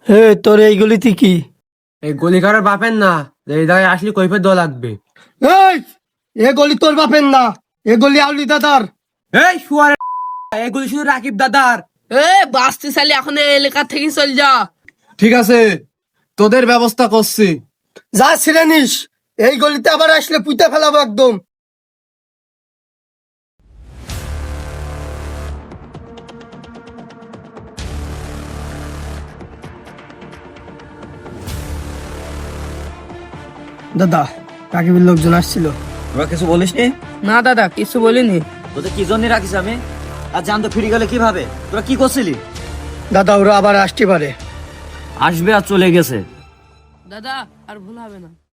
হে তোর এই গলিতে কি? এই গলি কারোর বাপের না, এই জায়গায় আসলে কৈফিয়ত দেওয়া লাগবে। এই এ গলি তোর বাপের না, এ গলি আউলি দাদার। এই শুয়ার, এই গলি শুধু রাকিব দাদার। এ বাস্তি সালি এখন এই এলাকা থেকে চল যা। ঠিক আছে, তোদের ব্যবস্থা করছি। যা ছিঁড়ে নিস, এই গলিতে আবার আসলে পুঁতে ফেলাবো একদম। দাদা, রাকিবের লোকজন আসছিল। তোরা কিছু বলিস নি? না দাদা কিছু বলিনি। তোদের কি জন্য রাখিস আমি? আর জান তো ফিরে গেলে কিভাবে? তোরা কি করছিলি? দাদা ওরা আবার আসতে পারে। আসবে আর চলে গেছে। দাদা আর ভুল হবে না।